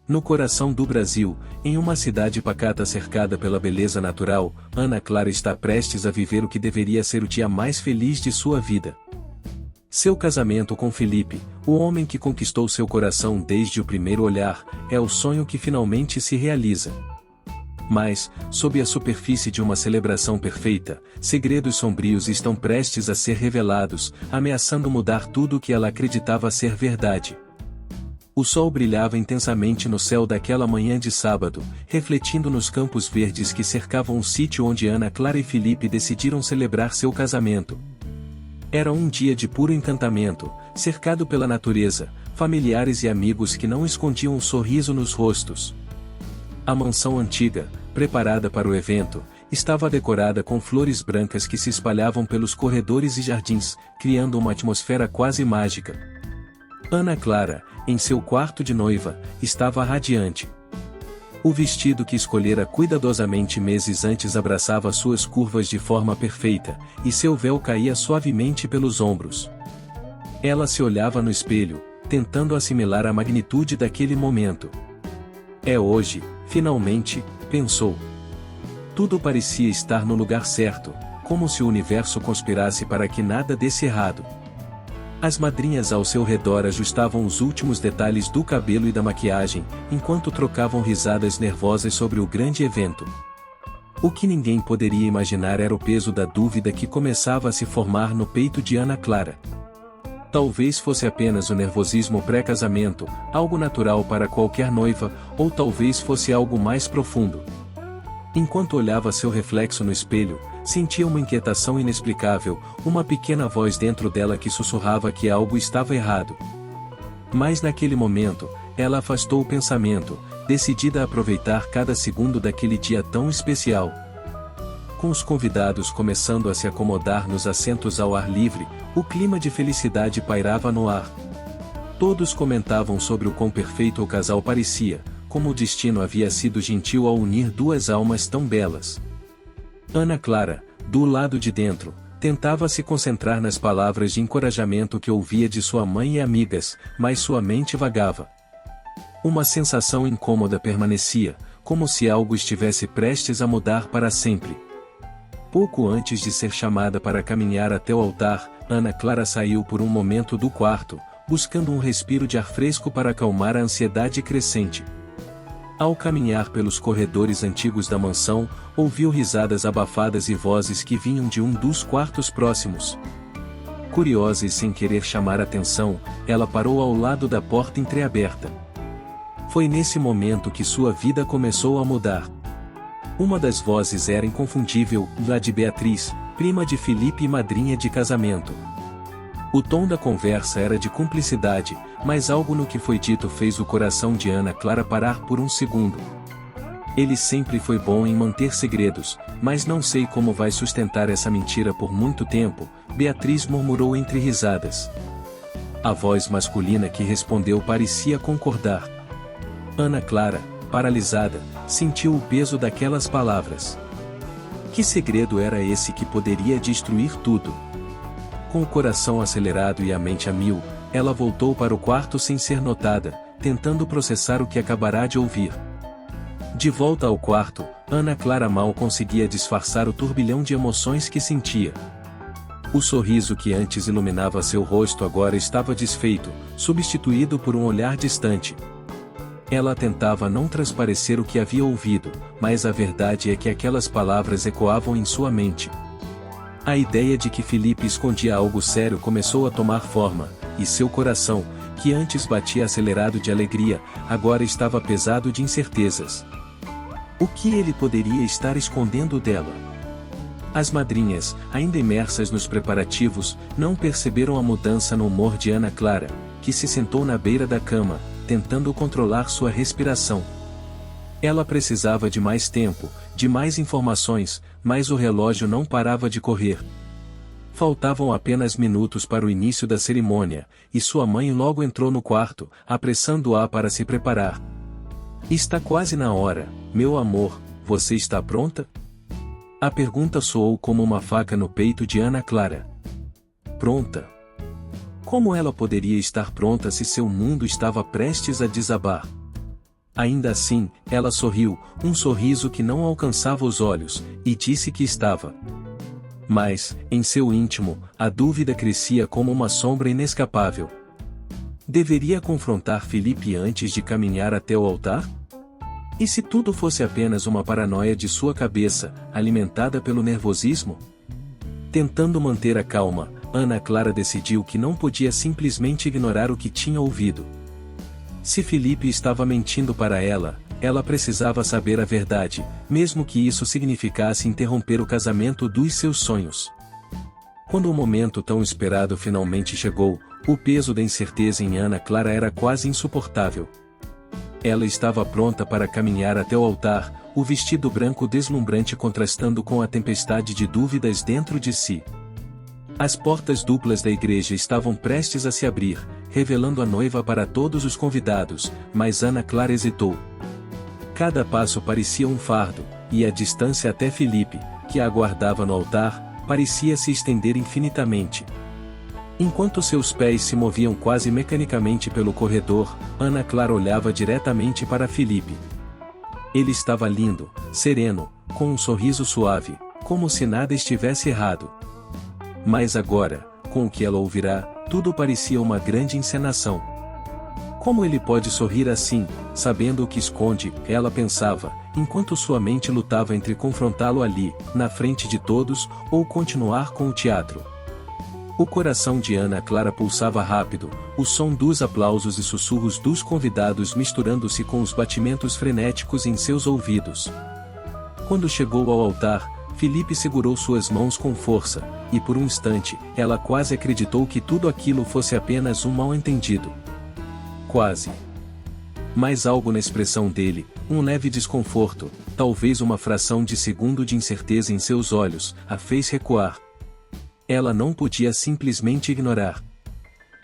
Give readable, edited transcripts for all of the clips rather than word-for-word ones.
No coração do Brasil, em uma cidade pacata cercada pela beleza natural, Ana Clara está prestes a viver o que deveria ser o dia mais feliz de sua vida. Seu casamento com Felipe, o homem que conquistou seu coração desde o primeiro olhar, é o sonho que finalmente se realiza. Mas, sob a superfície de uma celebração perfeita, segredos sombrios estão prestes a ser revelados, ameaçando mudar tudo o que ela acreditava ser verdade. O sol brilhava intensamente no céu daquela manhã de sábado, refletindo nos campos verdes que cercavam o sítio onde Ana Clara e Felipe decidiram celebrar seu casamento. Era um dia de puro encantamento, cercado pela natureza, familiares e amigos que não escondiam um sorriso nos rostos. A mansão antiga, preparada para o evento, estava decorada com flores brancas que se espalhavam pelos corredores e jardins, criando uma atmosfera quase mágica. Ana Clara, em seu quarto de noiva, estava radiante. O vestido que escolhera cuidadosamente meses antes abraçava suas curvas de forma perfeita, e seu véu caía suavemente pelos ombros. Ela se olhava no espelho, tentando assimilar a magnitude daquele momento. É hoje, finalmente, pensou. Tudo parecia estar no lugar certo, como se o universo conspirasse para que nada desse errado. As madrinhas ao seu redor ajustavam os últimos detalhes do cabelo e da maquiagem, enquanto trocavam risadas nervosas sobre o grande evento. O que ninguém poderia imaginar era o peso da dúvida que começava a se formar no peito de Ana Clara. Talvez fosse apenas o nervosismo pré-casamento, algo natural para qualquer noiva, ou talvez fosse algo mais profundo. Enquanto olhava seu reflexo no espelho, sentia uma inquietação inexplicável, uma pequena voz dentro dela que sussurrava que algo estava errado. Mas naquele momento, ela afastou o pensamento, decidida a aproveitar cada segundo daquele dia tão especial. Com os convidados começando a se acomodar nos assentos ao ar livre, o clima de felicidade pairava no ar. Todos comentavam sobre o quão perfeito o casal parecia, como o destino havia sido gentil ao unir duas almas tão belas. Ana Clara, do lado de dentro, tentava se concentrar nas palavras de encorajamento que ouvia de sua mãe e amigas, mas sua mente vagava. Uma sensação incômoda permanecia, como se algo estivesse prestes a mudar para sempre. Pouco antes de ser chamada para caminhar até o altar, Ana Clara saiu por um momento do quarto, buscando um respiro de ar fresco para acalmar a ansiedade crescente. Ao caminhar pelos corredores antigos da mansão, ouviu risadas abafadas e vozes que vinham de um dos quartos próximos. Curiosa e sem querer chamar atenção, ela parou ao lado da porta entreaberta. Foi nesse momento que sua vida começou a mudar. Uma das vozes era inconfundível, a de Beatriz, prima de Felipe e madrinha de casamento. O tom da conversa era de cumplicidade, mas algo no que foi dito fez o coração de Ana Clara parar por um segundo. Ele sempre foi bom em manter segredos, mas não sei como vai sustentar essa mentira por muito tempo, Beatriz murmurou entre risadas. A voz masculina que respondeu parecia concordar. Ana Clara, paralisada, sentiu o peso daquelas palavras. Que segredo era esse que poderia destruir tudo? Com o coração acelerado e a mente a mil, ela voltou para o quarto sem ser notada, tentando processar o que acabará de ouvir. De volta ao quarto, Ana Clara mal conseguia disfarçar o turbilhão de emoções que sentia. O sorriso que antes iluminava seu rosto agora estava desfeito, substituído por um olhar distante. Ela tentava não transparecer o que havia ouvido, mas a verdade é que aquelas palavras ecoavam em sua mente. A ideia de que Felipe escondia algo sério começou a tomar forma, e seu coração, que antes batia acelerado de alegria, agora estava pesado de incertezas. O que ele poderia estar escondendo dela? As madrinhas, ainda imersas nos preparativos, não perceberam a mudança no humor de Ana Clara, que se sentou na beira da cama, tentando controlar sua respiração. Ela precisava de mais tempo, de mais informações, mas o relógio não parava de correr. Faltavam apenas minutos para o início da cerimônia, e sua mãe logo entrou no quarto, apressando-a para se preparar. Está quase na hora, meu amor, você está pronta? A pergunta soou como uma faca no peito de Ana Clara. Pronta? Como ela poderia estar pronta se seu mundo estava prestes a desabar? Ainda assim, ela sorriu, um sorriso que não alcançava os olhos, e disse que estava. Mas, em seu íntimo, a dúvida crescia como uma sombra inescapável. Deveria confrontar Filipe antes de caminhar até o altar? E se tudo fosse apenas uma paranoia de sua cabeça, alimentada pelo nervosismo? Tentando manter a calma, Ana Clara decidiu que não podia simplesmente ignorar o que tinha ouvido. Se Filipe estava mentindo para ela, ela precisava saber a verdade, mesmo que isso significasse interromper o casamento dos seus sonhos. Quando o momento tão esperado finalmente chegou, o peso da incerteza em Ana Clara era quase insuportável. Ela estava pronta para caminhar até o altar, o vestido branco deslumbrante contrastando com a tempestade de dúvidas dentro de si. As portas duplas da igreja estavam prestes a se abrir, revelando a noiva para todos os convidados, mas Ana Clara hesitou. Cada passo parecia um fardo, e a distância até Filipe, que a aguardava no altar, parecia se estender infinitamente. Enquanto seus pés se moviam quase mecanicamente pelo corredor, Ana Clara olhava diretamente para Filipe. Ele estava lindo, sereno, com um sorriso suave, como se nada estivesse errado. Mas agora, com o que ela ouvirá, tudo parecia uma grande encenação. Como ele pode sorrir assim, sabendo o que esconde, ela pensava, enquanto sua mente lutava entre confrontá-lo ali, na frente de todos, ou continuar com o teatro. O coração de Ana Clara pulsava rápido, o som dos aplausos e sussurros dos convidados misturando-se com os batimentos frenéticos em seus ouvidos. Quando chegou ao altar, Filipe segurou suas mãos com força, e por um instante, ela quase acreditou que tudo aquilo fosse apenas um mal-entendido. Quase. Mas algo na expressão dele, um leve desconforto, talvez uma fração de segundo de incerteza em seus olhos, a fez recuar. Ela não podia simplesmente ignorar.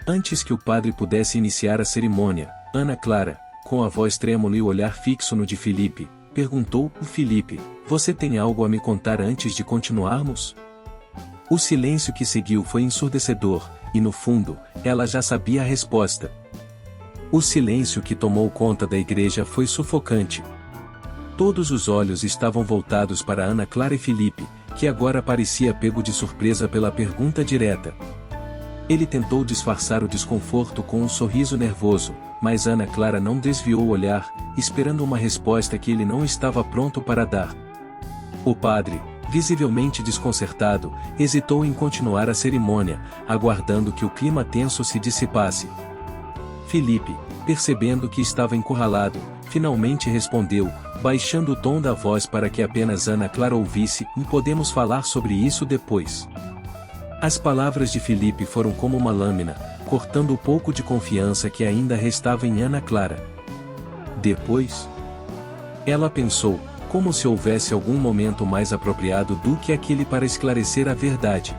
Antes que o padre pudesse iniciar a cerimônia, Ana Clara, com a voz trêmula e o olhar fixo no de Filipe, perguntou: Filipe, você tem algo a me contar antes de continuarmos? O silêncio que seguiu foi ensurdecedor, e no fundo, ela já sabia a resposta. O silêncio que tomou conta da igreja foi sufocante. Todos os olhos estavam voltados para Ana Clara e Filipe, que agora parecia pego de surpresa pela pergunta direta. Ele tentou disfarçar o desconforto com um sorriso nervoso, mas Ana Clara não desviou o olhar, esperando uma resposta que ele não estava pronto para dar. O padre, visivelmente desconcertado, hesitou em continuar a cerimônia, aguardando que o clima tenso se dissipasse. Filipe, percebendo que estava encurralado, finalmente respondeu, baixando o tom da voz para que apenas Ana Clara ouvisse: podemos falar sobre isso depois. As palavras de Filipe foram como uma lâmina, cortando o pouco de confiança que ainda restava em Ana Clara. Depois? Ela pensou, como se houvesse algum momento mais apropriado do que aquele para esclarecer a verdade.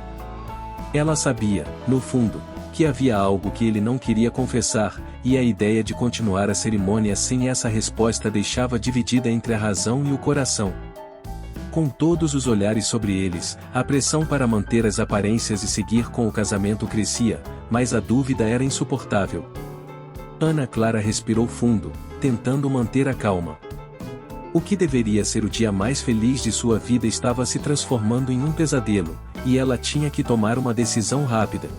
Ela sabia, no fundo, que havia algo que ele não queria confessar, e a ideia de continuar a cerimônia sem essa resposta deixava dividida entre a razão e o coração. Com todos os olhares sobre eles, a pressão para manter as aparências e seguir com o casamento crescia, mas a dúvida era insuportável. Ana Clara respirou fundo, tentando manter a calma. O que deveria ser o dia mais feliz de sua vida estava se transformando em um pesadelo, e ela tinha que tomar uma decisão rápida.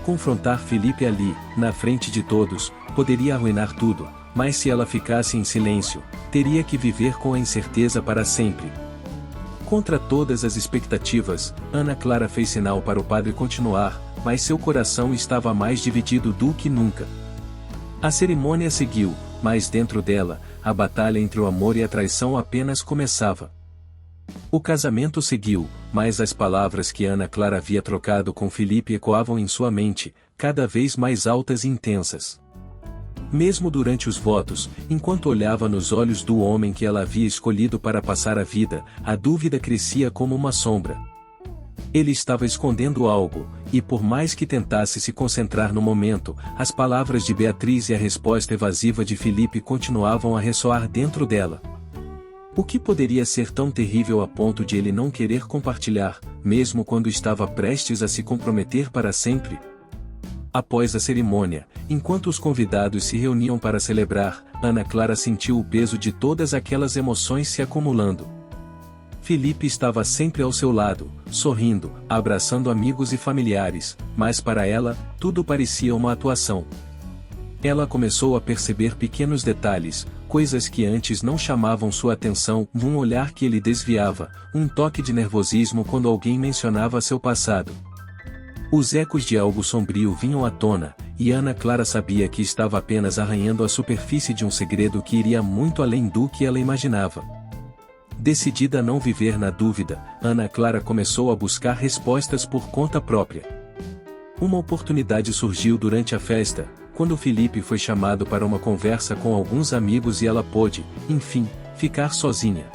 Confrontar Filipe ali, na frente de todos, poderia arruinar tudo, mas se ela ficasse em silêncio, teria que viver com a incerteza para sempre. Contra todas as expectativas, Ana Clara fez sinal para o padre continuar, mas seu coração estava mais dividido do que nunca. A cerimônia seguiu, mas dentro dela, a batalha entre o amor e a traição apenas começava. O casamento seguiu, mas as palavras que Ana Clara havia trocado com Filipe ecoavam em sua mente, cada vez mais altas e intensas. Mesmo durante os votos, enquanto olhava nos olhos do homem que ela havia escolhido para passar a vida, a dúvida crescia como uma sombra. Ele estava escondendo algo, e por mais que tentasse se concentrar no momento, as palavras de Beatriz e a resposta evasiva de Filipe continuavam a ressoar dentro dela. O que poderia ser tão terrível a ponto de ele não querer compartilhar, mesmo quando estava prestes a se comprometer para sempre? Após a cerimônia, enquanto os convidados se reuniam para celebrar, Ana Clara sentiu o peso de todas aquelas emoções se acumulando. Felipe estava sempre ao seu lado, sorrindo, abraçando amigos e familiares, mas para ela, tudo parecia uma atuação. Ela começou a perceber pequenos detalhes, coisas que antes não chamavam sua atenção, um olhar que ele desviava, um toque de nervosismo quando alguém mencionava seu passado. Os ecos de algo sombrio vinham à tona, e Ana Clara sabia que estava apenas arranhando a superfície de um segredo que iria muito além do que ela imaginava. Decidida a não viver na dúvida, Ana Clara começou a buscar respostas por conta própria. Uma oportunidade surgiu durante a festa, quando Felipe foi chamado para uma conversa com alguns amigos e ela pôde, enfim, ficar sozinha.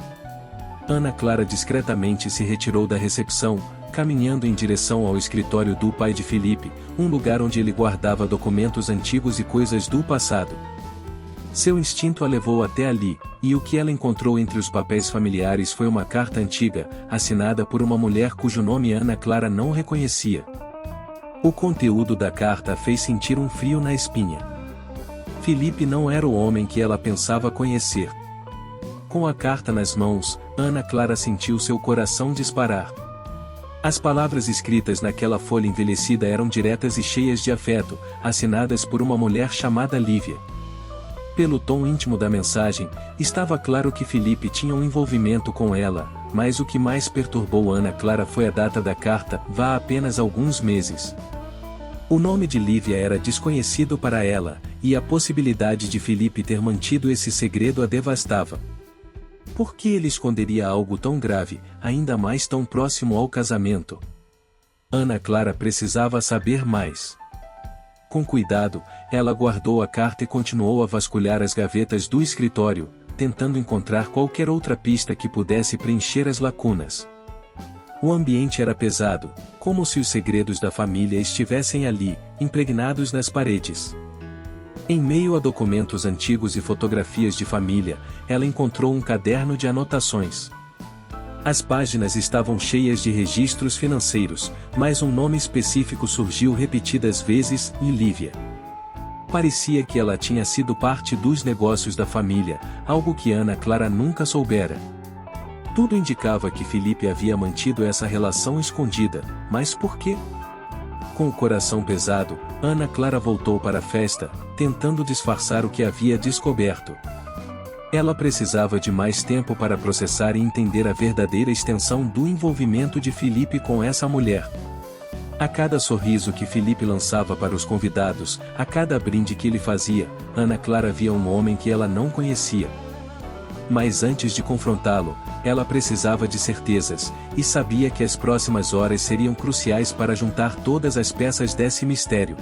Ana Clara discretamente se retirou da recepção, caminhando em direção ao escritório do pai de Felipe, um lugar onde ele guardava documentos antigos e coisas do passado. Seu instinto a levou até ali, e o que ela encontrou entre os papéis familiares foi uma carta antiga, assinada por uma mulher cujo nome Ana Clara não reconhecia. O conteúdo da carta a fez sentir um frio na espinha. Felipe não era o homem que ela pensava conhecer. Com a carta nas mãos, Ana Clara sentiu seu coração disparar. As palavras escritas naquela folha envelhecida eram diretas e cheias de afeto, assinadas por uma mulher chamada Lívia. Pelo tom íntimo da mensagem, estava claro que Felipe tinha um envolvimento com ela, mas o que mais perturbou Ana Clara foi a data da carta, vá apenas alguns meses. O nome de Lívia era desconhecido para ela, e a possibilidade de Felipe ter mantido esse segredo a devastava. Por que ele esconderia algo tão grave, ainda mais tão próximo ao casamento? Ana Clara precisava saber mais. Com cuidado, ela guardou a carta e continuou a vasculhar as gavetas do escritório, tentando encontrar qualquer outra pista que pudesse preencher as lacunas. O ambiente era pesado, como se os segredos da família estivessem ali, impregnados nas paredes. Em meio a documentos antigos e fotografias de família, ela encontrou um caderno de anotações. As páginas estavam cheias de registros financeiros, mas um nome específico surgiu repetidas vezes, Lívia. Parecia que ela tinha sido parte dos negócios da família, algo que Ana Clara nunca soubera. Tudo indicava que Felipe havia mantido essa relação escondida, mas por quê? Com o coração pesado, Ana Clara voltou para a festa, tentando disfarçar o que havia descoberto. Ela precisava de mais tempo para processar e entender a verdadeira extensão do envolvimento de Felipe com essa mulher. A cada sorriso que Felipe lançava para os convidados, a cada brinde que ele fazia, Ana Clara via um homem que ela não conhecia. Mas antes de confrontá-lo, ela precisava de certezas, e sabia que as próximas horas seriam cruciais para juntar todas as peças desse mistério.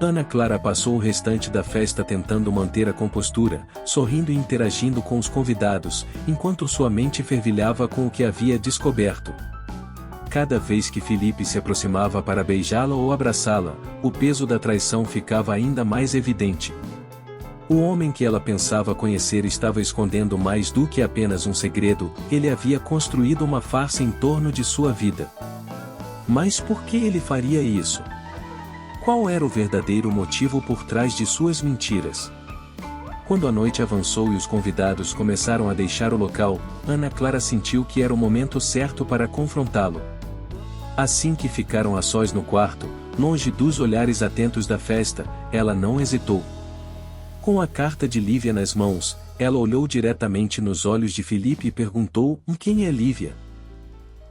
Ana Clara passou o restante da festa tentando manter a compostura, sorrindo e interagindo com os convidados, enquanto sua mente fervilhava com o que havia descoberto. Cada vez que Felipe se aproximava para beijá-la ou abraçá-la, o peso da traição ficava ainda mais evidente. O homem que ela pensava conhecer estava escondendo mais do que apenas um segredo, ele havia construído uma farsa em torno de sua vida. Mas por que ele faria isso? Qual era o verdadeiro motivo por trás de suas mentiras? Quando a noite avançou e os convidados começaram a deixar o local, Ana Clara sentiu que era o momento certo para confrontá-lo. Assim que ficaram a sós no quarto, longe dos olhares atentos da festa, ela não hesitou. Com a carta de Lívia nas mãos, ela olhou diretamente nos olhos de Felipe e perguntou: quem é Lívia?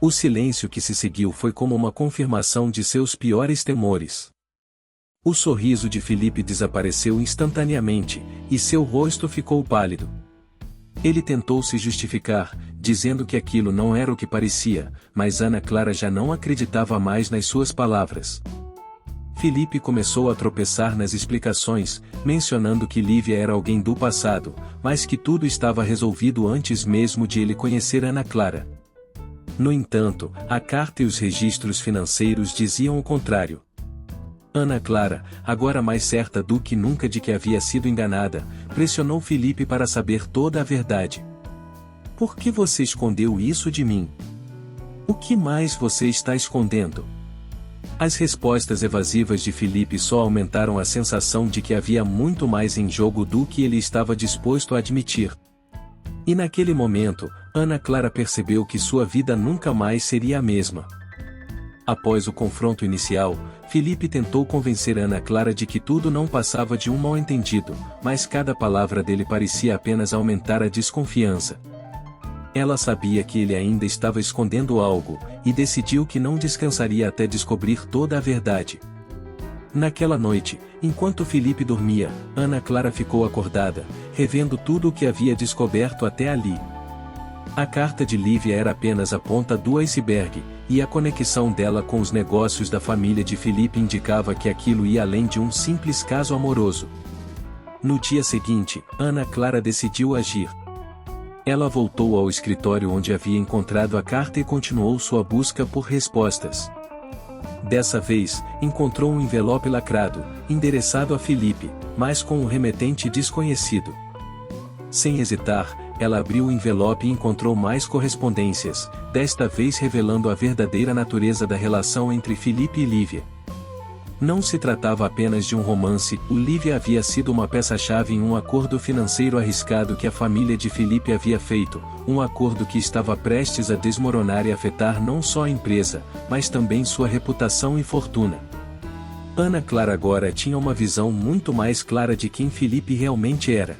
O silêncio que se seguiu foi como uma confirmação de seus piores temores. O sorriso de Felipe desapareceu instantaneamente, e seu rosto ficou pálido. Ele tentou se justificar, dizendo que aquilo não era o que parecia, mas Ana Clara já não acreditava mais nas suas palavras. Felipe começou a tropeçar nas explicações, mencionando que Lívia era alguém do passado, mas que tudo estava resolvido antes mesmo de ele conhecer Ana Clara. No entanto, a carta e os registros financeiros diziam o contrário. Ana Clara, agora mais certa do que nunca de que havia sido enganada, pressionou Felipe para saber toda a verdade. Por que você escondeu isso de mim? O que mais você está escondendo? As respostas evasivas de Felipe só aumentaram a sensação de que havia muito mais em jogo do que ele estava disposto a admitir. E naquele momento, Ana Clara percebeu que sua vida nunca mais seria a mesma. Após o confronto inicial, Felipe tentou convencer Ana Clara de que tudo não passava de um mal-entendido, mas cada palavra dele parecia apenas aumentar a desconfiança. Ela sabia que ele ainda estava escondendo algo, e decidiu que não descansaria até descobrir toda a verdade. Naquela noite, enquanto Felipe dormia, Ana Clara ficou acordada, revendo tudo o que havia descoberto até ali. A carta de Lívia era apenas a ponta do iceberg, e a conexão dela com os negócios da família de Felipe indicava que aquilo ia além de um simples caso amoroso. No dia seguinte, Ana Clara decidiu agir. Ela voltou ao escritório onde havia encontrado a carta e continuou sua busca por respostas. Dessa vez, encontrou um envelope lacrado, endereçado a Felipe, mas com um remetente desconhecido. Sem hesitar, ela abriu o envelope e encontrou mais correspondências, desta vez revelando a verdadeira natureza da relação entre Felipe e Lívia. Não se tratava apenas de um romance, Lívia havia sido uma peça-chave em um acordo financeiro arriscado que a família de Felipe havia feito, um acordo que estava prestes a desmoronar e afetar não só a empresa, mas também sua reputação e fortuna. Ana Clara agora tinha uma visão muito mais clara de quem Felipe realmente era.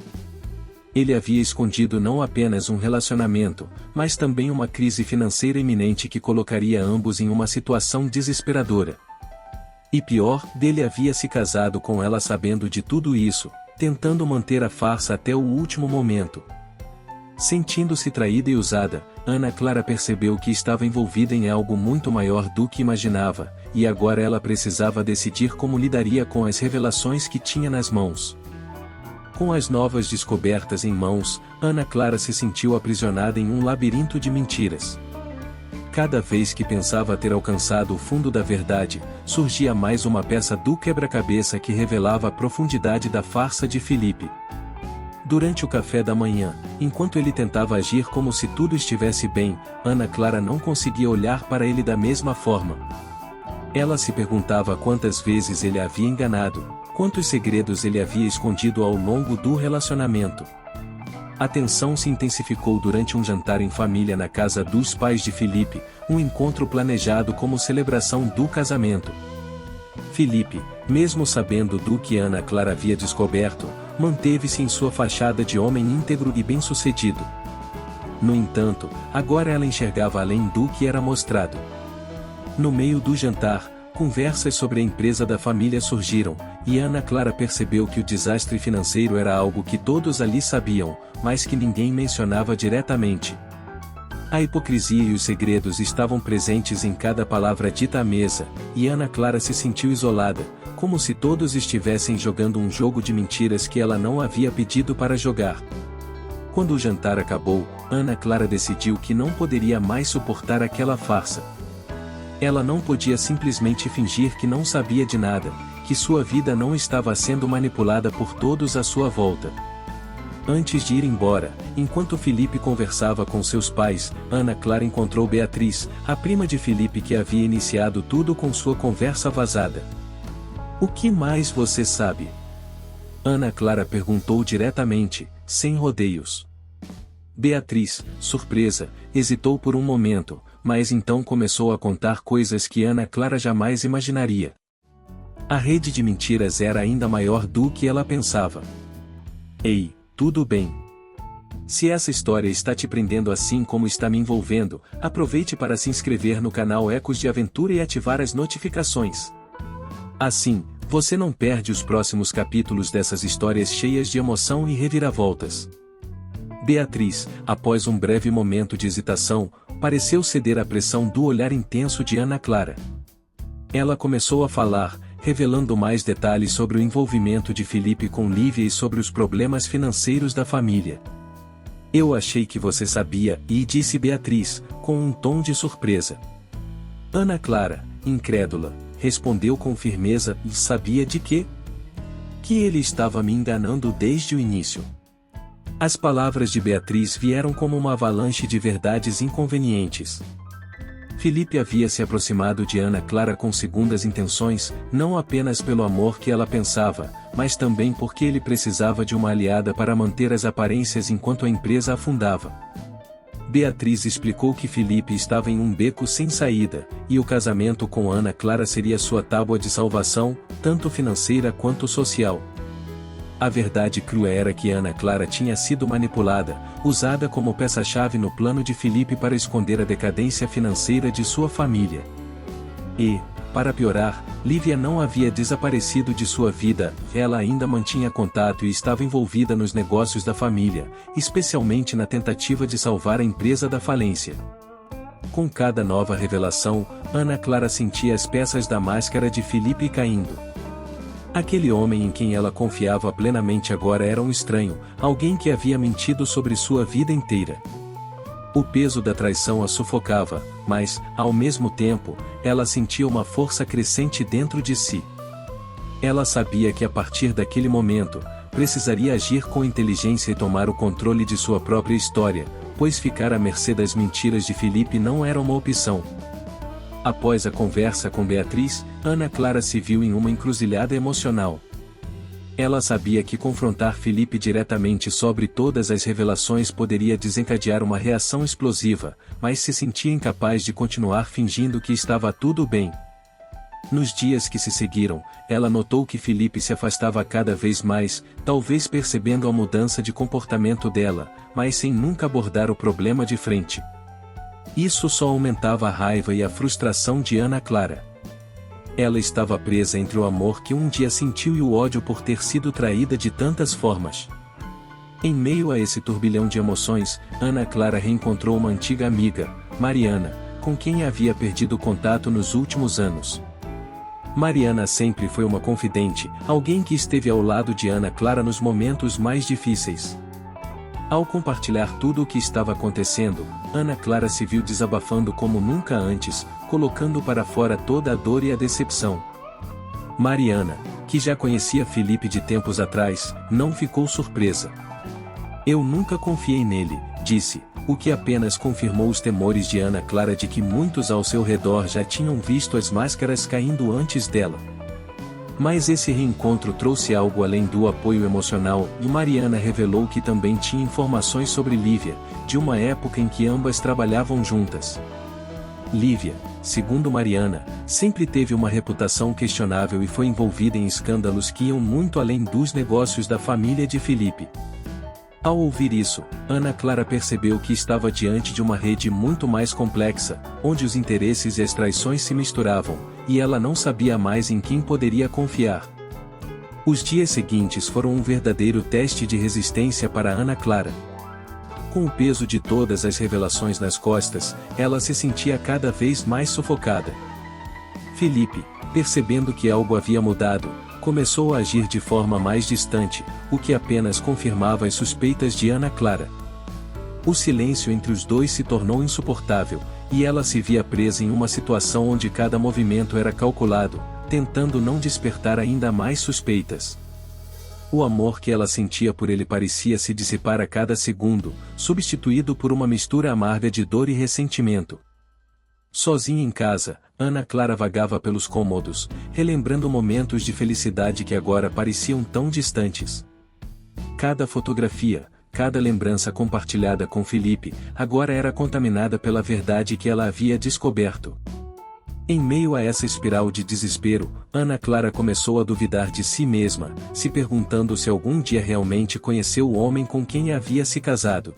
Ele havia escondido não apenas um relacionamento, mas também uma crise financeira iminente que colocaria ambos em uma situação desesperadora. E pior, dele havia se casado com ela sabendo de tudo isso, tentando manter a farsa até o último momento. Sentindo-se traída e usada, Ana Clara percebeu que estava envolvida em algo muito maior do que imaginava, e agora ela precisava decidir como lidaria com as revelações que tinha nas mãos. Com as novas descobertas em mãos, Ana Clara se sentiu aprisionada em um labirinto de mentiras. Cada vez que pensava ter alcançado o fundo da verdade, surgia mais uma peça do quebra-cabeça que revelava a profundidade da farsa de Felipe. Durante o café da manhã, enquanto ele tentava agir como se tudo estivesse bem, Ana Clara não conseguia olhar para ele da mesma forma. Ela se perguntava quantas vezes ele a havia enganado, quantos segredos ele havia escondido ao longo do relacionamento. A tensão se intensificou durante um jantar em família na casa dos pais de Felipe, um encontro planejado como celebração do casamento. Felipe, mesmo sabendo do que Ana Clara havia descoberto, manteve-se em sua fachada de homem íntegro e bem-sucedido. No entanto, agora ela enxergava além do que era mostrado. No meio do jantar, conversas sobre a empresa da família surgiram, e Ana Clara percebeu que o desastre financeiro era algo que todos ali sabiam, mas que ninguém mencionava diretamente. A hipocrisia e os segredos estavam presentes em cada palavra dita à mesa, e Ana Clara se sentiu isolada, como se todos estivessem jogando um jogo de mentiras que ela não havia pedido para jogar. Quando o jantar acabou, Ana Clara decidiu que não poderia mais suportar aquela farsa. Ela não podia simplesmente fingir que não sabia de nada, que sua vida não estava sendo manipulada por todos à sua volta. Antes de ir embora, enquanto Felipe conversava com seus pais, Ana Clara encontrou Beatriz, a prima de Felipe que havia iniciado tudo com sua conversa vazada. "O que mais você sabe?" Ana Clara perguntou diretamente, sem rodeios. Beatriz, surpresa, hesitou por um momento, mas então começou a contar coisas que Ana Clara jamais imaginaria. A rede de mentiras era ainda maior do que ela pensava. "Ei, tudo bem. Se essa história está te prendendo assim como está me envolvendo, aproveite para se inscrever no canal Ecos de Aventura e ativar as notificações. Assim, você não perde os próximos capítulos dessas histórias cheias de emoção e reviravoltas." Beatriz, após um breve momento de hesitação, pareceu ceder à pressão do olhar intenso de Ana Clara. Ela começou a falar, revelando mais detalhes sobre o envolvimento de Felipe com Lívia e sobre os problemas financeiros da família. "Eu achei que você sabia", disse Beatriz, com um tom de surpresa. Ana Clara, incrédula, respondeu com firmeza: "Sabia de quê? Que ele estava me enganando desde o início." As palavras de Beatriz vieram como uma avalanche de verdades inconvenientes. Felipe havia se aproximado de Ana Clara com segundas intenções, não apenas pelo amor que ela pensava, mas também porque ele precisava de uma aliada para manter as aparências enquanto a empresa afundava. Beatriz explicou que Felipe estava em um beco sem saída, e o casamento com Ana Clara seria sua tábua de salvação, tanto financeira quanto social. A verdade crua era que Ana Clara tinha sido manipulada, usada como peça-chave no plano de Felipe para esconder a decadência financeira de sua família. E, para piorar, Lívia não havia desaparecido de sua vida, ela ainda mantinha contato e estava envolvida nos negócios da família, especialmente na tentativa de salvar a empresa da falência. Com cada nova revelação, Ana Clara sentia as peças da máscara de Felipe caindo. Aquele homem em quem ela confiava plenamente agora era um estranho, alguém que havia mentido sobre sua vida inteira. O peso da traição a sufocava, mas, ao mesmo tempo, ela sentia uma força crescente dentro de si. Ela sabia que a partir daquele momento, precisaria agir com inteligência e tomar o controle de sua própria história, pois ficar à mercê das mentiras de Felipe não era uma opção. Após a conversa com Beatriz, Ana Clara se viu em uma encruzilhada emocional. Ela sabia que confrontar Felipe diretamente sobre todas as revelações poderia desencadear uma reação explosiva, mas se sentia incapaz de continuar fingindo que estava tudo bem. Nos dias que se seguiram, ela notou que Felipe se afastava cada vez mais, talvez percebendo a mudança de comportamento dela, mas sem nunca abordar o problema de frente. Isso só aumentava a raiva e a frustração de Ana Clara. Ela estava presa entre o amor que um dia sentiu e o ódio por ter sido traída de tantas formas. Em meio a esse turbilhão de emoções, Ana Clara reencontrou uma antiga amiga, Mariana, com quem havia perdido contato nos últimos anos. Mariana sempre foi uma confidente, alguém que esteve ao lado de Ana Clara nos momentos mais difíceis. Ao compartilhar tudo o que estava acontecendo, Ana Clara se viu desabafando como nunca antes, colocando para fora toda a dor e a decepção. Mariana, que já conhecia Felipe de tempos atrás, não ficou surpresa. "Eu nunca confiei nele", disse, o que apenas confirmou os temores de Ana Clara de que muitos ao seu redor já tinham visto as máscaras caindo antes dela. Mas esse reencontro trouxe algo além do apoio emocional, e Mariana revelou que também tinha informações sobre Lívia, de uma época em que ambas trabalhavam juntas. Lívia, segundo Mariana, sempre teve uma reputação questionável e foi envolvida em escândalos que iam muito além dos negócios da família de Felipe. Ao ouvir isso, Ana Clara percebeu que estava diante de uma rede muito mais complexa, onde os interesses e as traições se misturavam, e ela não sabia mais em quem poderia confiar. Os dias seguintes foram um verdadeiro teste de resistência para Ana Clara. Com o peso de todas as revelações nas costas, ela se sentia cada vez mais sufocada. Felipe, percebendo que algo havia mudado, começou a agir de forma mais distante, o que apenas confirmava as suspeitas de Ana Clara. O silêncio entre os dois se tornou insuportável, e ela se via presa em uma situação onde cada movimento era calculado, tentando não despertar ainda mais suspeitas. O amor que ela sentia por ele parecia se dissipar a cada segundo, substituído por uma mistura amarga de dor e ressentimento. Sozinha em casa, Ana Clara vagava pelos cômodos, relembrando momentos de felicidade que agora pareciam tão distantes. Cada fotografia, cada lembrança compartilhada com Felipe, agora era contaminada pela verdade que ela havia descoberto. Em meio a essa espiral de desespero, Ana Clara começou a duvidar de si mesma, se perguntando se algum dia realmente conheceu o homem com quem havia se casado.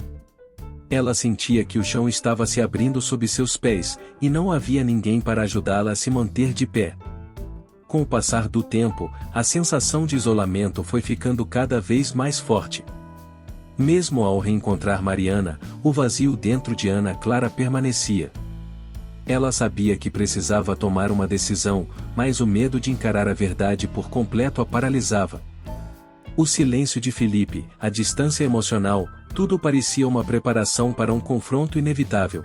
Ela sentia que o chão estava se abrindo sob seus pés, e não havia ninguém para ajudá-la a se manter de pé. Com o passar do tempo, a sensação de isolamento foi ficando cada vez mais forte. Mesmo ao reencontrar Mariana, o vazio dentro de Ana Clara permanecia. Ela sabia que precisava tomar uma decisão, mas o medo de encarar a verdade por completo a paralisava. O silêncio de Felipe, a distância emocional, tudo parecia uma preparação para um confronto inevitável.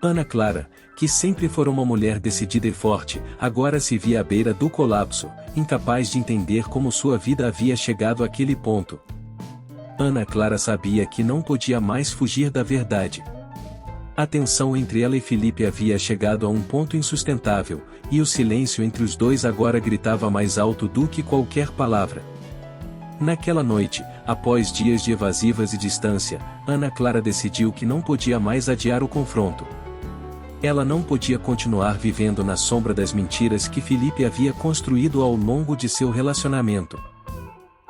Ana Clara, que sempre fora uma mulher decidida e forte, agora se via à beira do colapso, incapaz de entender como sua vida havia chegado àquele ponto. Ana Clara sabia que não podia mais fugir da verdade. A tensão entre ela e Felipe havia chegado a um ponto insustentável, e o silêncio entre os dois agora gritava mais alto do que qualquer palavra. Naquela noite, após dias de evasivas e distância, Ana Clara decidiu que não podia mais adiar o confronto. Ela não podia continuar vivendo na sombra das mentiras que Felipe havia construído ao longo de seu relacionamento.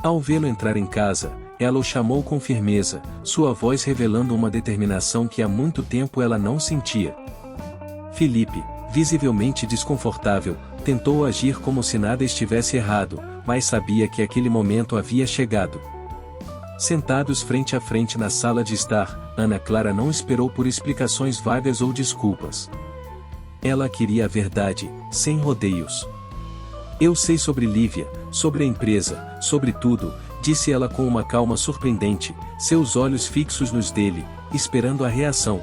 Ao vê-lo entrar em casa, ela o chamou com firmeza, sua voz revelando uma determinação que há muito tempo ela não sentia. Felipe, visivelmente desconfortável, tentou agir como se nada estivesse errado, mas sabia que aquele momento havia chegado. Sentados frente a frente na sala de estar, Ana Clara não esperou por explicações vagas ou desculpas. Ela queria a verdade, sem rodeios. Eu sei sobre Lívia, sobre a empresa, sobre tudo, disse ela com uma calma surpreendente, seus olhos fixos nos dele, esperando a reação.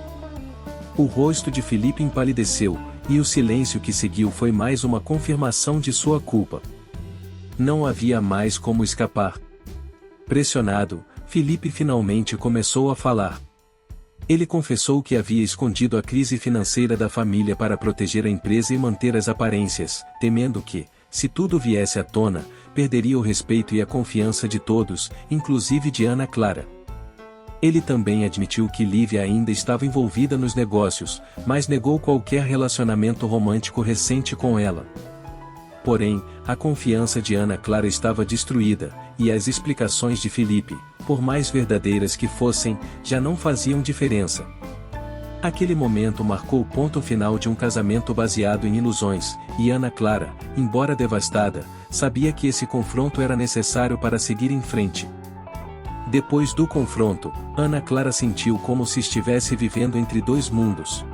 O rosto de Felipe empalideceu, e o silêncio que seguiu foi mais uma confirmação de sua culpa. Não havia mais como escapar. Pressionado, Felipe finalmente começou a falar. Ele confessou que havia escondido a crise financeira da família para proteger a empresa e manter as aparências, temendo que, se tudo viesse à tona, perderia o respeito e a confiança de todos, inclusive de Ana Clara. Ele também admitiu que Lívia ainda estava envolvida nos negócios, mas negou qualquer relacionamento romântico recente com ela. Porém, a confiança de Ana Clara estava destruída, e as explicações de Felipe, por mais verdadeiras que fossem, já não faziam diferença. Aquele momento marcou o ponto final de um casamento baseado em ilusões, e Ana Clara, embora devastada, sabia que esse confronto era necessário para seguir em frente. Depois do confronto, Ana Clara sentiu como se estivesse vivendo entre dois mundos.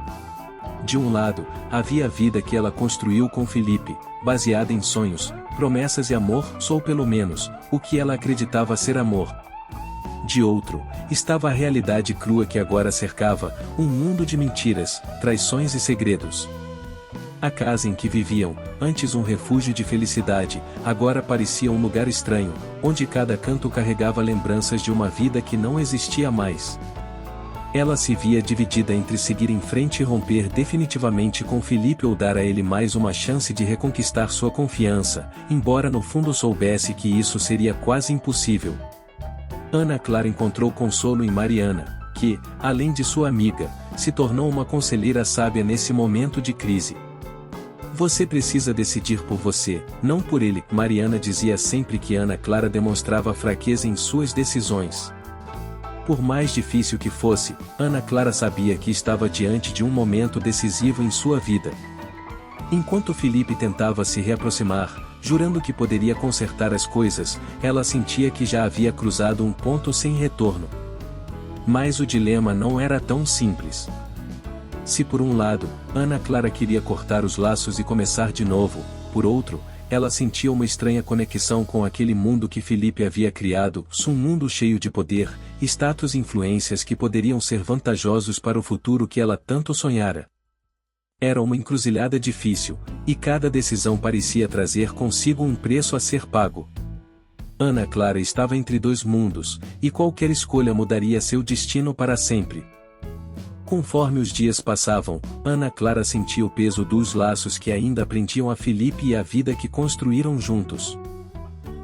De um lado, havia a vida que ela construiu com Felipe, baseada em sonhos, promessas e amor, ou pelo menos, o que ela acreditava ser amor. De outro, estava a realidade crua que agora cercava, um mundo de mentiras, traições e segredos. A casa em que viviam, antes um refúgio de felicidade, agora parecia um lugar estranho, onde cada canto carregava lembranças de uma vida que não existia mais. Ela se via dividida entre seguir em frente e romper definitivamente com Felipe ou dar a ele mais uma chance de reconquistar sua confiança, embora no fundo soubesse que isso seria quase impossível. Ana Clara encontrou consolo em Mariana, que, além de sua amiga, se tornou uma conselheira sábia nesse momento de crise. Você precisa decidir por você, não por ele, Mariana dizia sempre que Ana Clara demonstrava fraqueza em suas decisões. Por mais difícil que fosse, Ana Clara sabia que estava diante de um momento decisivo em sua vida. Enquanto Felipe tentava se reaproximar, jurando que poderia consertar as coisas, ela sentia que já havia cruzado um ponto sem retorno. Mas o dilema não era tão simples. Se por um lado, Ana Clara queria cortar os laços e começar de novo, por outro, ela sentia uma estranha conexão com aquele mundo que Felipe havia criado, um mundo cheio de poder, status e influências que poderiam ser vantajosos para o futuro que ela tanto sonhara. Era uma encruzilhada difícil, e cada decisão parecia trazer consigo um preço a ser pago. Ana Clara estava entre dois mundos, e qualquer escolha mudaria seu destino para sempre. Conforme os dias passavam, Ana Clara sentia o peso dos laços que ainda prendiam a Felipe e a vida que construíram juntos.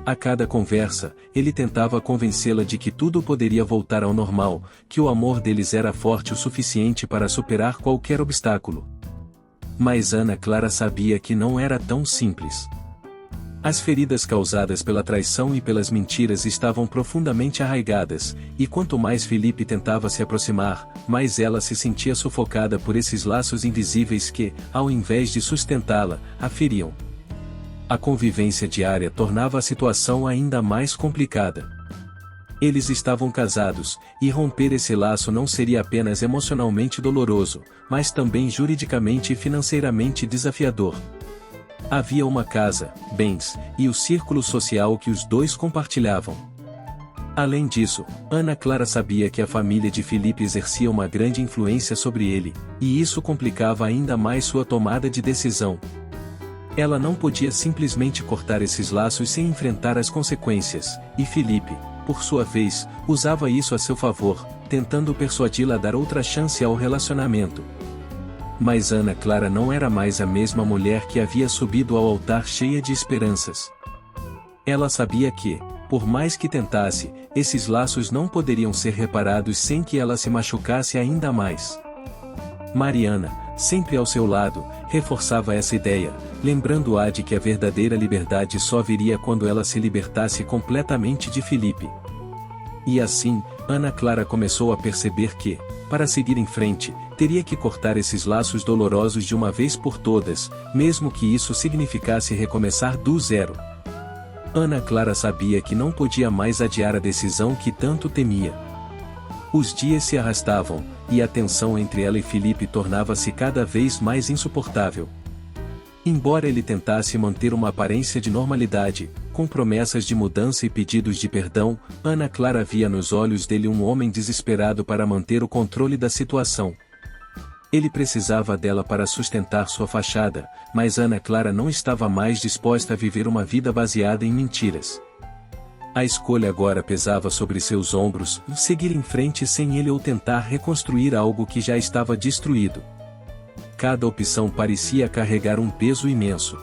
A cada conversa, ele tentava convencê-la de que tudo poderia voltar ao normal, que o amor deles era forte o suficiente para superar qualquer obstáculo. Mas Ana Clara sabia que não era tão simples. As feridas causadas pela traição e pelas mentiras estavam profundamente arraigadas, e quanto mais Felipe tentava se aproximar, mais ela se sentia sufocada por esses laços invisíveis que, ao invés de sustentá-la, a feriam. A convivência diária tornava a situação ainda mais complicada. Eles estavam casados, e romper esse laço não seria apenas emocionalmente doloroso, mas também juridicamente e financeiramente desafiador. Havia uma casa, bens, e o círculo social que os dois compartilhavam. Além disso, Ana Clara sabia que a família de Felipe exercia uma grande influência sobre ele, e isso complicava ainda mais sua tomada de decisão. Ela não podia simplesmente cortar esses laços sem enfrentar as consequências, e Felipe, por sua vez, usava isso a seu favor, tentando persuadi-la a dar outra chance ao relacionamento. Mas Ana Clara não era mais a mesma mulher que havia subido ao altar cheia de esperanças. Ela sabia que, por mais que tentasse, esses laços não poderiam ser reparados sem que ela se machucasse ainda mais. Mariana, sempre ao seu lado, reforçava essa ideia, lembrando-a de que a verdadeira liberdade só viria quando ela se libertasse completamente de Felipe. E assim, Ana Clara começou a perceber que, para seguir em frente, teria que cortar esses laços dolorosos de uma vez por todas, mesmo que isso significasse recomeçar do zero. Ana Clara sabia que não podia mais adiar a decisão que tanto temia. Os dias se arrastavam, e a tensão entre ela e Felipe tornava-se cada vez mais insuportável. Embora ele tentasse manter uma aparência de normalidade, com promessas de mudança e pedidos de perdão, Ana Clara via nos olhos dele um homem desesperado para manter o controle da situação. Ele precisava dela para sustentar sua fachada, mas Ana Clara não estava mais disposta a viver uma vida baseada em mentiras. A escolha agora pesava sobre seus ombros, seguir em frente sem ele ou tentar reconstruir algo que já estava destruído. Cada opção parecia carregar um peso imenso.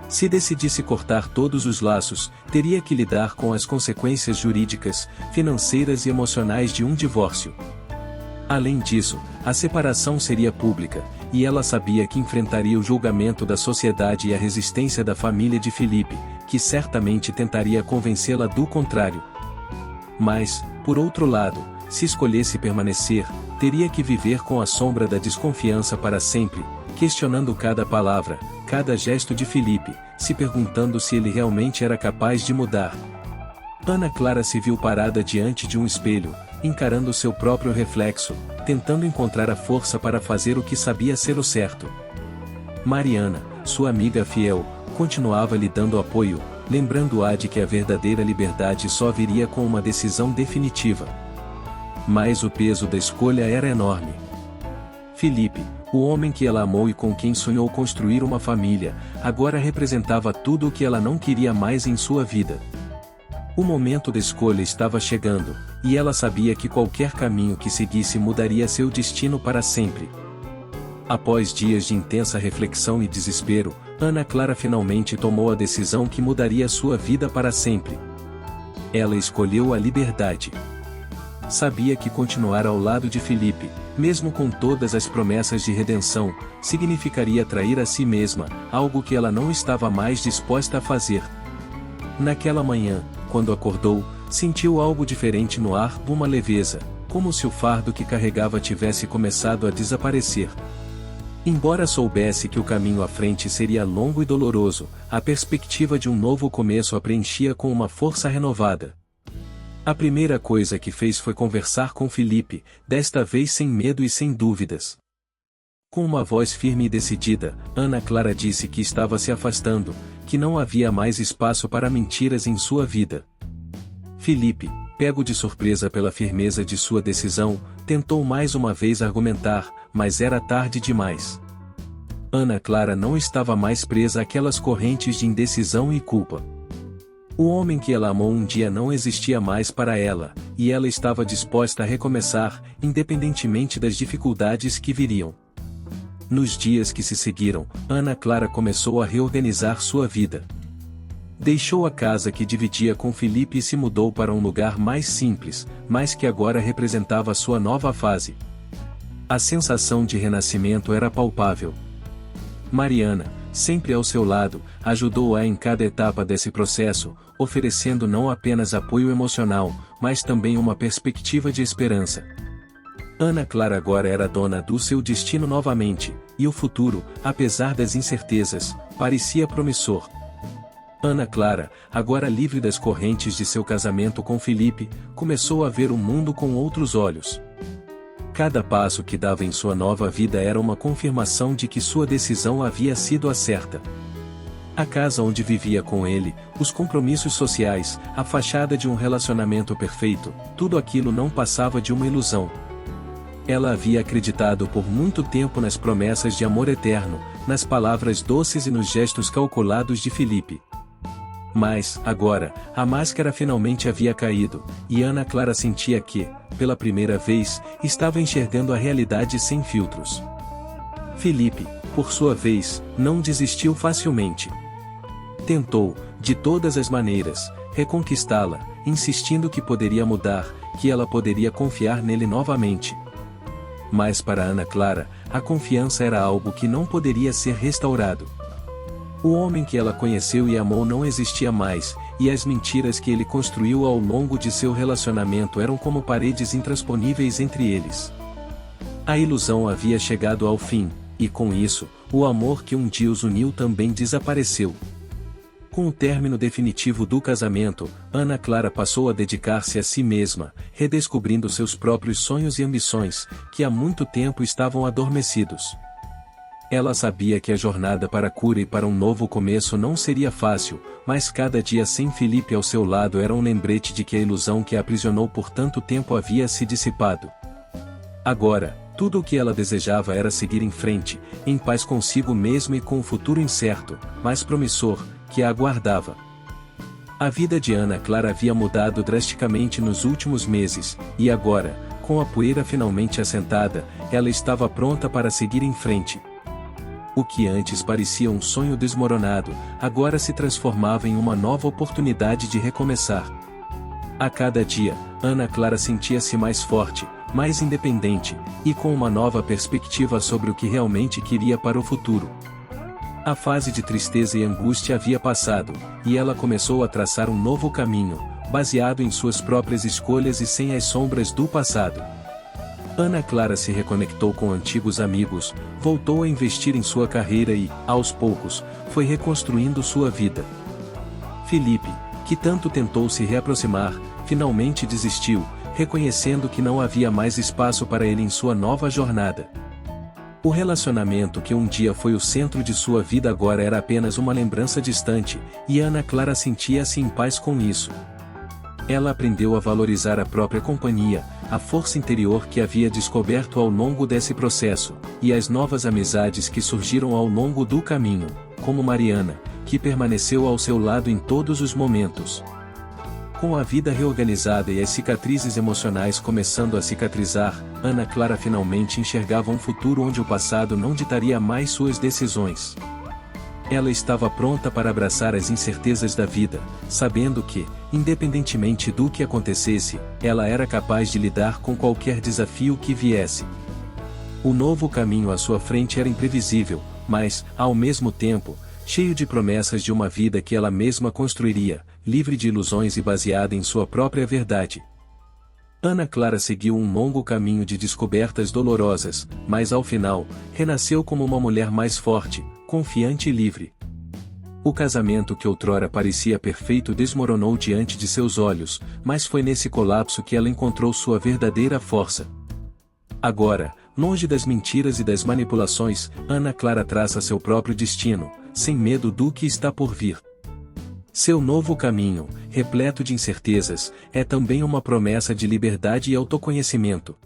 Se decidisse cortar todos os laços, teria que lidar com as consequências jurídicas, financeiras e emocionais de um divórcio. Além disso, a separação seria pública, e ela sabia que enfrentaria o julgamento da sociedade e a resistência da família de Felipe, que certamente tentaria convencê-la do contrário. Mas, por outro lado, se escolhesse permanecer, teria que viver com a sombra da desconfiança para sempre, questionando cada palavra, cada gesto de Felipe, se perguntando se ele realmente era capaz de mudar. Ana Clara se viu parada diante de um espelho, encarando seu próprio reflexo, tentando encontrar a força para fazer o que sabia ser o certo. Mariana, sua amiga fiel, continuava lhe dando apoio, lembrando-a de que a verdadeira liberdade só viria com uma decisão definitiva. Mas o peso da escolha era enorme. Felipe, o homem que ela amou e com quem sonhou construir uma família, agora representava tudo o que ela não queria mais em sua vida. O momento da escolha estava chegando, e ela sabia que qualquer caminho que seguisse mudaria seu destino para sempre. Após dias de intensa reflexão e desespero, Ana Clara finalmente tomou a decisão que mudaria sua vida para sempre. Ela escolheu a liberdade. Sabia que continuar ao lado de Felipe, mesmo com todas as promessas de redenção, significaria trair a si mesma, algo que ela não estava mais disposta a fazer. Naquela manhã, quando acordou, sentiu algo diferente no ar, uma leveza, como se o fardo que carregava tivesse começado a desaparecer. Embora soubesse que o caminho à frente seria longo e doloroso, a perspectiva de um novo começo a preenchia com uma força renovada. A primeira coisa que fez foi conversar com Felipe, desta vez sem medo e sem dúvidas. Com uma voz firme e decidida, Ana Clara disse que estava se afastando, que não havia mais espaço para mentiras em sua vida. Felipe, pego de surpresa pela firmeza de sua decisão, tentou mais uma vez argumentar, mas era tarde demais. Ana Clara não estava mais presa àquelas correntes de indecisão e culpa. O homem que ela amou um dia não existia mais para ela, e ela estava disposta a recomeçar, independentemente das dificuldades que viriam. Nos dias que se seguiram, Ana Clara começou a reorganizar sua vida. Deixou a casa que dividia com Felipe e se mudou para um lugar mais simples, mas que agora representava sua nova fase. A sensação de renascimento era palpável. Mariana, sempre ao seu lado, ajudou-a em cada etapa desse processo, oferecendo não apenas apoio emocional, mas também uma perspectiva de esperança. Ana Clara agora era dona do seu destino novamente, e o futuro, apesar das incertezas, parecia promissor. Ana Clara, agora livre das correntes de seu casamento com Felipe, começou a ver o mundo com outros olhos. Cada passo que dava em sua nova vida era uma confirmação de que sua decisão havia sido a certa. A casa onde vivia com ele, os compromissos sociais, a fachada de um relacionamento perfeito, tudo aquilo não passava de uma ilusão. Ela havia acreditado por muito tempo nas promessas de amor eterno, nas palavras doces e nos gestos calculados de Felipe. Mas, agora, a máscara finalmente havia caído, e Ana Clara sentia que, pela primeira vez, estava enxergando a realidade sem filtros. Felipe, por sua vez, não desistiu facilmente. Tentou, de todas as maneiras, reconquistá-la, insistindo que poderia mudar, que ela poderia confiar nele novamente. Mas para Ana Clara, a confiança era algo que não poderia ser restaurado. O homem que ela conheceu e amou não existia mais, e as mentiras que ele construiu ao longo de seu relacionamento eram como paredes intransponíveis entre eles. A ilusão havia chegado ao fim, e com isso, o amor que um dia os uniu também desapareceu. Com o término definitivo do casamento, Ana Clara passou a dedicar-se a si mesma, redescobrindo seus próprios sonhos e ambições, que há muito tempo estavam adormecidos. Ela sabia que a jornada para a cura e para um novo começo não seria fácil, mas cada dia sem Felipe ao seu lado era um lembrete de que a ilusão que a aprisionou por tanto tempo havia se dissipado. Agora, tudo o que ela desejava era seguir em frente, em paz consigo mesma e com o futuro incerto, mas promissor, que a aguardava. A vida de Ana Clara havia mudado drasticamente nos últimos meses, e agora, com a poeira finalmente assentada, ela estava pronta para seguir em frente. O que antes parecia um sonho desmoronado, agora se transformava em uma nova oportunidade de recomeçar. A cada dia, Ana Clara sentia-se mais forte, mais independente, e com uma nova perspectiva sobre o que realmente queria para o futuro. A fase de tristeza e angústia havia passado, e ela começou a traçar um novo caminho, baseado em suas próprias escolhas e sem as sombras do passado. Ana Clara se reconectou com antigos amigos, voltou a investir em sua carreira e, aos poucos, foi reconstruindo sua vida. Felipe, que tanto tentou se reaproximar, finalmente desistiu, reconhecendo que não havia mais espaço para ele em sua nova jornada. O relacionamento que um dia foi o centro de sua vida agora era apenas uma lembrança distante, e Ana Clara sentia-se em paz com isso. Ela aprendeu a valorizar a própria companhia, a força interior que havia descoberto ao longo desse processo, e as novas amizades que surgiram ao longo do caminho, como Mariana, que permaneceu ao seu lado em todos os momentos. Com a vida reorganizada e as cicatrizes emocionais começando a cicatrizar, Ana Clara finalmente enxergava um futuro onde o passado não ditaria mais suas decisões. Ela estava pronta para abraçar as incertezas da vida, sabendo que, independentemente do que acontecesse, ela era capaz de lidar com qualquer desafio que viesse. O novo caminho à sua frente era imprevisível, mas, ao mesmo tempo, cheio de promessas de uma vida que ela mesma construiria, livre de ilusões e baseada em sua própria verdade. Ana Clara seguiu um longo caminho de descobertas dolorosas, mas ao final, renasceu como uma mulher mais forte, confiante e livre. O casamento que outrora parecia perfeito desmoronou diante de seus olhos, mas foi nesse colapso que ela encontrou sua verdadeira força. Agora, longe das mentiras e das manipulações, Ana Clara traça seu próprio destino, sem medo do que está por vir. Seu novo caminho, repleto de incertezas, é também uma promessa de liberdade e autoconhecimento.